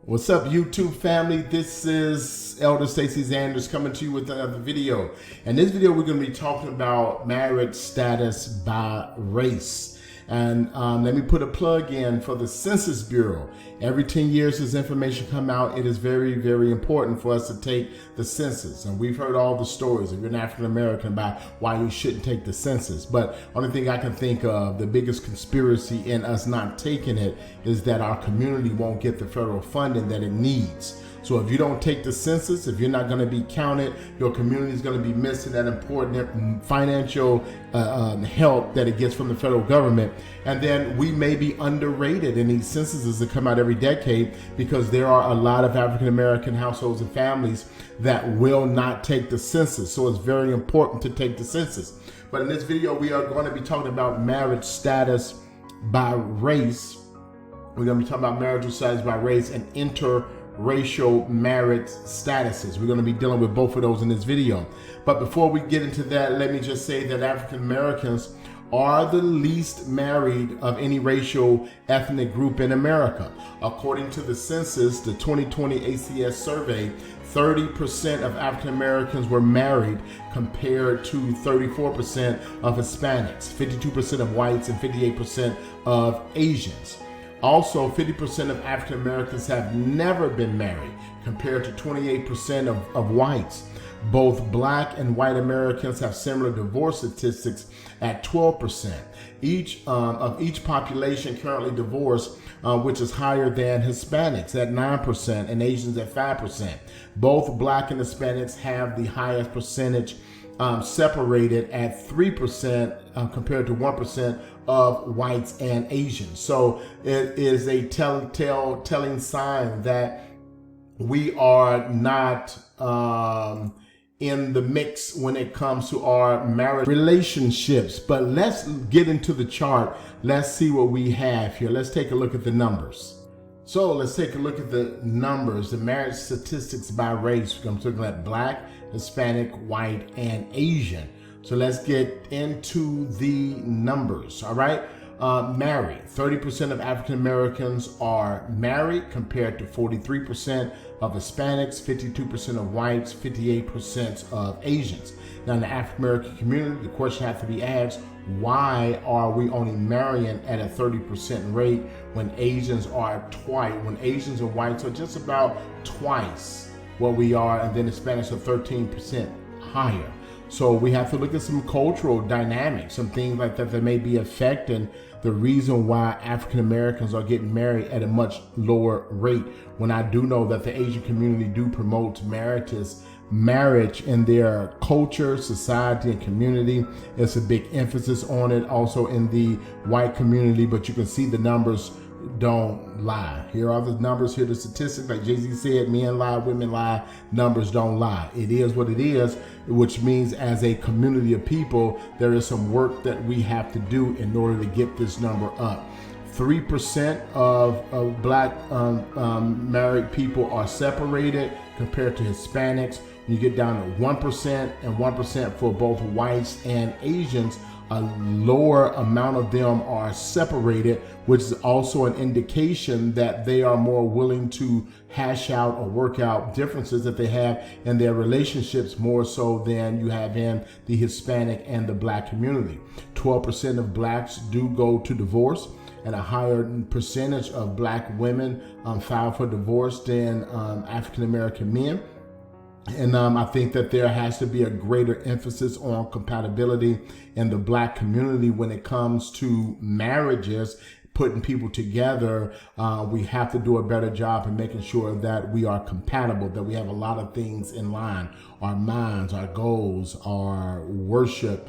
What's up, YouTube family? This is Elder Stacey Zanders coming to you with another video. In this video, we're going to be talking about marriage status by race. And let me put a plug in for the Census Bureau. Every 10 years this information come out. It is very, very important for us to take the census. And we've heard all the stories, if you're an African American, about why you shouldn't take the census. But only thing I can think of, the biggest conspiracy in us not taking it is that our community won't get the federal funding that it needs. So if you don't take the census, if you're not going to be counted, your community is going to be missing that important financial help that it gets from the federal government. And then we may be underrated in these censuses that come out every decade, because there are a lot of African American households and families that will not take the census. So it's very important to take the census. But in this video, we are going to be talking about marriage status by race. We're going to be talking about marital status by race and interracial marriage statuses. We're going to be dealing with both of those in this video. But before we get into that, let me just say that African Americans are the least married of any racial ethnic group in America. According to the census, the 2020 ACS survey, 30% of African Americans were married compared to 34% of Hispanics, 52% of whites, and 58% of Asians. Also, 50% of African Americans have never been married compared to 28% of whites. Both Black and white Americans have similar divorce statistics at 12%. Each population currently divorced, which is higher than Hispanics at 9% and Asians at 5%. Both Black and Hispanics have the highest percentage, separated at 3% compared to 1% of whites and Asians. So it is a telling sign that we are not in the mix when it comes to our marriage relationships. But let's get into the chart. Let's see what we have here. Let's take a look at the numbers. So let's take a look at the numbers, the marriage statistics by race. I'm looking at Black, Hispanic, white, and Asian. So let's get into the numbers, all right? Married, 30% of African Americans are married compared to 43% of Hispanics, 52% of whites, 58% of Asians. Now in the African American community, the question has to be asked, why are we only marrying at a 30% rate when Asians are twice, when Asians and whites are just about twice what we are, and then Hispanics are 13% higher? So we have to look at some cultural dynamics, some things like that may be affecting the reason why African Americans are getting married at a much lower rate. When I do know that the Asian community do promote marriage in their culture, society, and community. It's a big emphasis on it also in the white community, but you can see the numbers don't lie. Here are the numbers, here are the statistics. Like Jay-Z said, men lie, women lie, numbers don't lie. It is what it is, which means as a community of people, there is some work that we have to do in order to get this number up. 3% of Black married people are separated compared to Hispanics. When you get down to 1% and 1% for both whites and Asians, a lower amount of them are separated, which is also an indication that they are more willing to hash out or work out differences that they have in their relationships, more so than you have in the Hispanic and the Black community. 12% of Blacks do go to divorce, and a higher percentage of Black women file for divorce than African American men. And I think that there has to be a greater emphasis on compatibility in the Black community when it comes to marriages, putting people together. We have to do a better job in making sure that we are compatible, that we have a lot of things in line, our minds, our goals, our worship.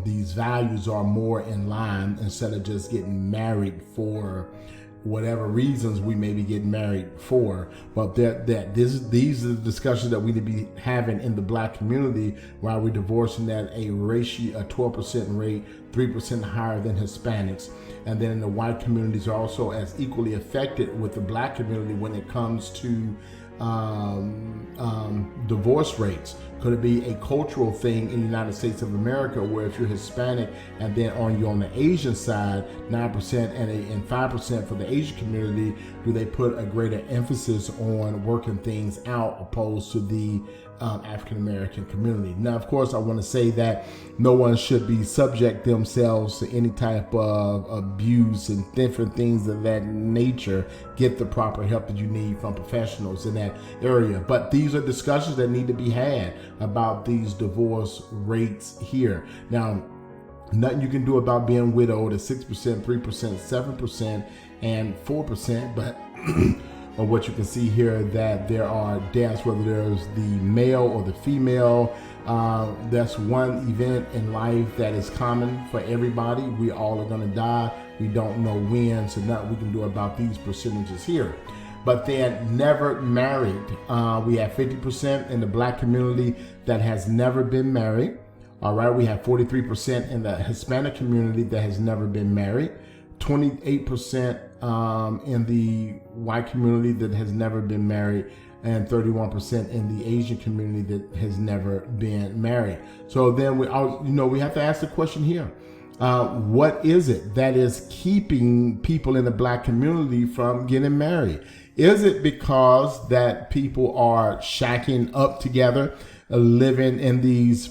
These values are more in line instead of just getting married for whatever reasons we may be getting married for. But these are the discussions that we need to be having in the Black community, while we're divorcing at a ratio, a 12% rate, 3% higher than Hispanics. And then in the white communities are also as equally affected with the Black community when it comes to divorce rates? Could it be a cultural thing in the United States of America where if you're Hispanic and then on the Asian side, 9% and 5% for the Asian community, do they put a greater emphasis on working things out opposed to the African American community? Now, of course, I want to say that no one should be subject themselves to any type of abuse and different things of that nature. Get the proper help that you need from professionals in that area. But these are discussions that need to be had about these divorce rates here. Now, nothing you can do about being widowed at 6%, 3%, 7%, and 4%, but or what you can see here, that there are deaths, whether there's the male or the female. That's one event in life that is common for everybody. We all are going to die. We don't know when, so nothing we can do about these percentages here. But then never married. We have 50% in the Black community that has never been married. All right, we have 43% in the Hispanic community that has never been married. 28% in the white community that has never been married, and 31% in the Asian community that has never been married. So then we have to ask the question here. What is it that is keeping people in the Black community from getting married? Is it because that people are shacking up together, living in these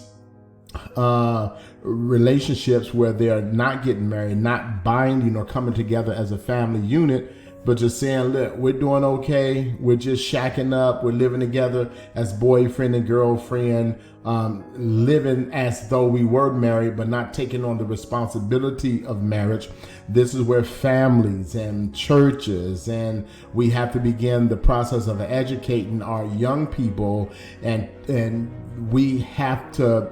relationships where they're not getting married, not binding or coming together as a family unit, but just saying, look, we're doing okay, we're just shacking up, we're living together as boyfriend and girlfriend, living as though we were married, but not taking on the responsibility of marriage. This is where families and churches, and we have to begin the process of educating our young people, and we have to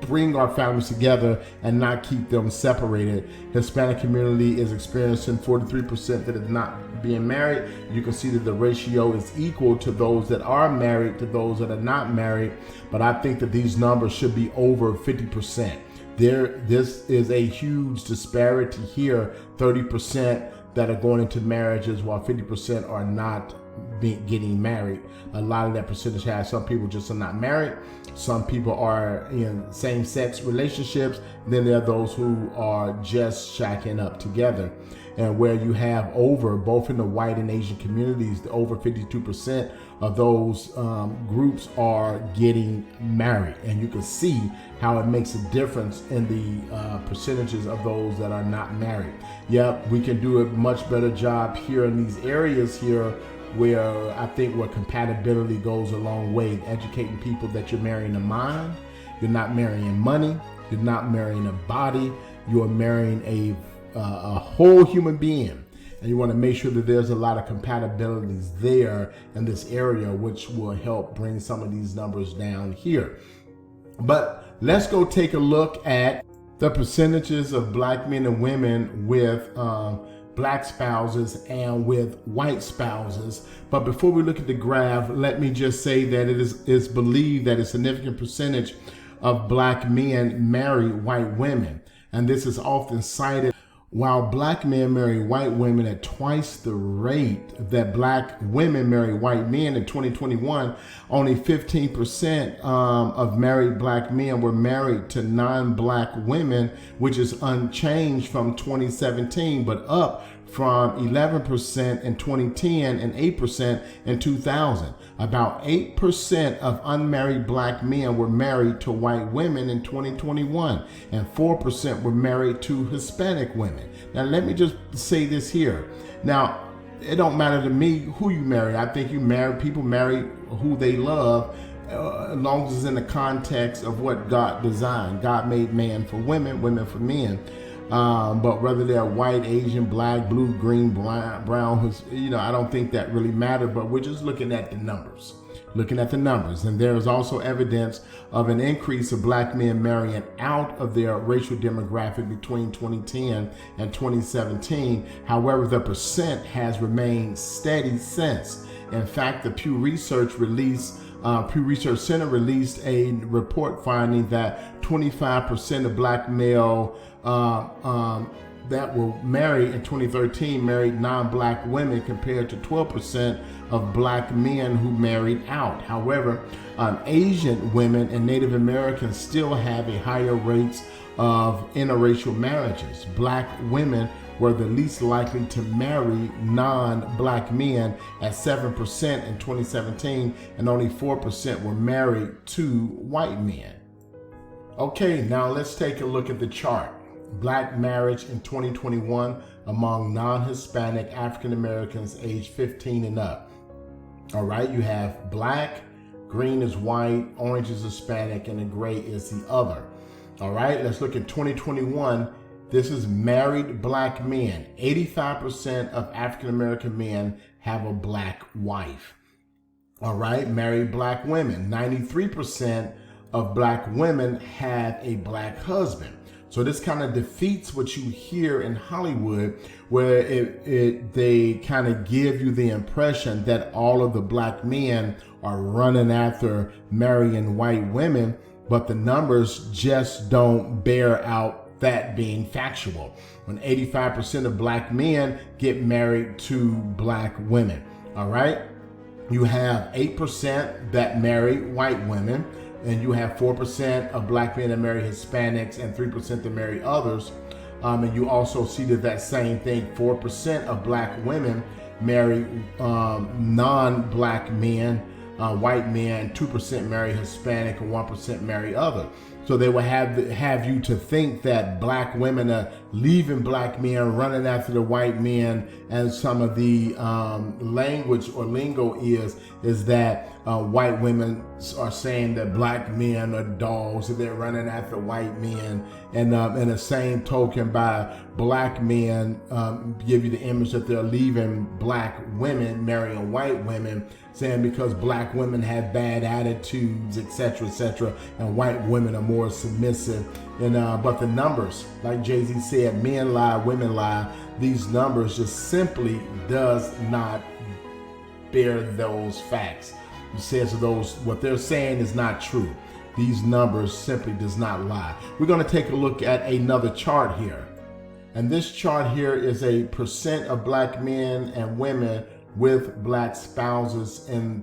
bring our families together and not keep them separated. Hispanic community is experiencing 43% that is not being married. You can see that the ratio is equal to those that are married to those that are not married. But I think that these numbers should be over 50%. This is a huge disparity here. 30% that are going into marriages while 50% are not getting married. A lot of that percentage has some people just are not married. Some people are in same-sex relationships. Then there are those who are just shacking up together. And where you have over, both in the white and Asian communities, over 52% of those groups are getting married. And you can see how it makes a difference in the percentages of those that are not married. Yep, we can do a much better job here in these areas here, where I think where compatibility goes a long way, educating people that you're marrying a mind, you're not marrying money, you're not marrying a body, you're marrying a whole human being. And you want to make sure that there's a lot of compatibilities there in this area, which will help bring some of these numbers down here. But let's go take a look at the percentages of Black men and women with Black spouses and with white spouses. But before we look at the graph, let me just say that it is believed that a significant percentage of Black men marry white women. And this is often cited. While Black men marry white women at twice the rate that Black women marry white men in 2021, only 15% of married Black men were married to non-Black women, which is unchanged from 2017, but up from 11% in 2010 and 8% in 2000. About 8% of unmarried Black men were married to white women in 2021, and 4% were married to Hispanic women. Now, let me just say this here. Now, it don't matter to me who you marry. I think people marry who they love, as long as it's in the context of what God designed. God made man for women, women for men. But whether they're white, Asian, Black, blue, green, brown, I don't think that really matters. But we're just looking at the numbers. And there is also evidence of an increase of Black men marrying out of their racial demographic between 2010 and 2017. However, the percent has remained steady since. In fact, the Pew Research Center released a report finding that 25% of Black male that were married in 2013 married non-black women compared to 12% of black men who married out. However, Asian women and Native Americans still have a higher rates of interracial marriages. Black women were the least likely to marry non-black men at 7% in 2017, and only 4% were married to white men. Okay, now let's take a look at the chart. Black marriage in 2021 among non-Hispanic African Americans aged 15 and up. All right, you have black, green is white, orange is Hispanic, and the gray is the other. All right, let's look at 2021. This is married black men. 85% of African American men have a black wife. All right, married black women. 93% of black women have a black husband. So this kind of defeats what you hear in Hollywood, where they kind of give you the impression that all of the black men are running after marrying white women, but the numbers just don't bear out that being factual. When 85% of black men get married to black women, all right? You have 8% that marry white women, and you have 4% of black men that marry Hispanics and 3% that marry others. And you also see that same thing, 4% of black women marry non-black men, white men, 2% marry Hispanic, and 1% marry other. So they will have you to think that black women are leaving black men, running after the white men, and some of the language or lingo is that white women are saying that black men are dogs, and they're running after white men. And in the same token, by black men give you the image that they're leaving black women, marrying white women, saying because black women have bad attitudes, etc., and white women are more submissive. And but the numbers, like Jay-Z said, men lie, women lie. These numbers just simply does not bear those facts. He says those, what they're saying is not true. These numbers simply does not lie. We're going to take a look at another chart here. And this chart here is a percent of black men and women with black spouses in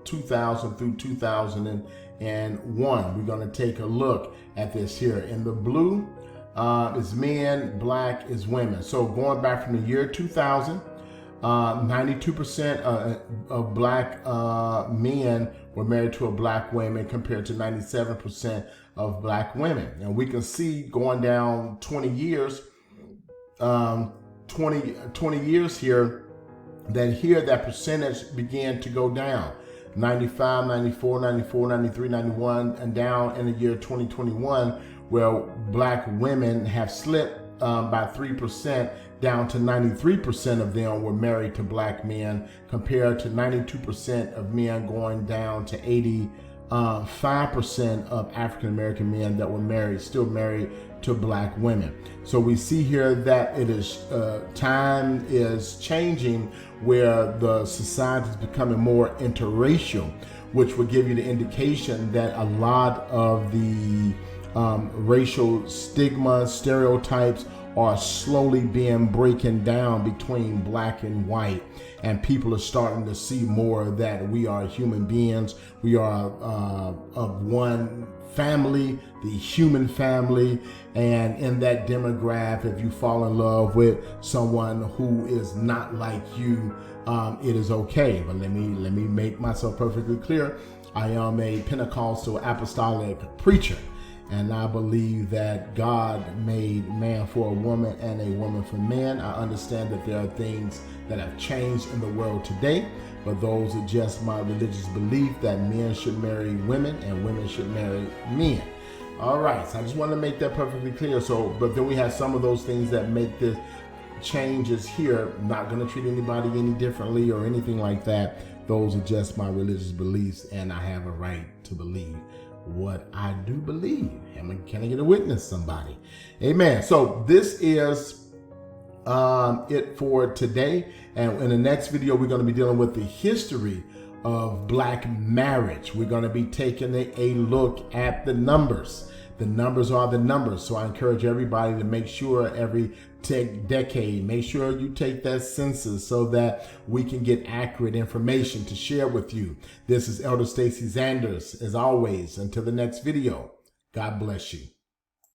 2000 through 2001. We're going to take a look at this here. In the blue is men, black is women. So going back from the year 2000, 92% of black men were married to a black woman compared to 97% of black women. And we can see going down 20 years, 20 years here, that percentage began to go down. 95, 94, 94, 93, 91, and down in the year 2021, where black women have slipped by 3%, down to 93% of them were married to black men, compared to 92% of men, going down to 85% of African American men that were still married to black women. So we see here that it is time is changing, where the society is becoming more interracial, which would give you the indication that a lot of the racial stigma, stereotypes are slowly being broken down between black and white, and people are starting to see more that we are human beings. We are of one family, the human family, and in that demographic, if you fall in love with someone who is not like you, it is okay. But let me make myself perfectly clear. I am a Pentecostal apostolic preacher, and I believe that God made man for a woman and a woman for man. I understand that there are things that have changed in the world today, but those are just my religious belief that men should marry women and women should marry men. All right, so I just want to make that perfectly clear. So, but then we have some of those things that make this changes here. I'm not going to treat anybody any differently or anything like that. Those are just my religious beliefs, and I have a right to believe what I do believe. Can I get a witness, somebody? Amen. So this is it for today. And in the next video, we're going to be dealing with the history of black marriage. We're going to be taking a look at the numbers, The numbers are the numbers. So I encourage everybody to make sure every decade, make sure you take that census so that we can get accurate information to share with you. This is Elder Stacy Zanders. As always, until the next video, God bless you.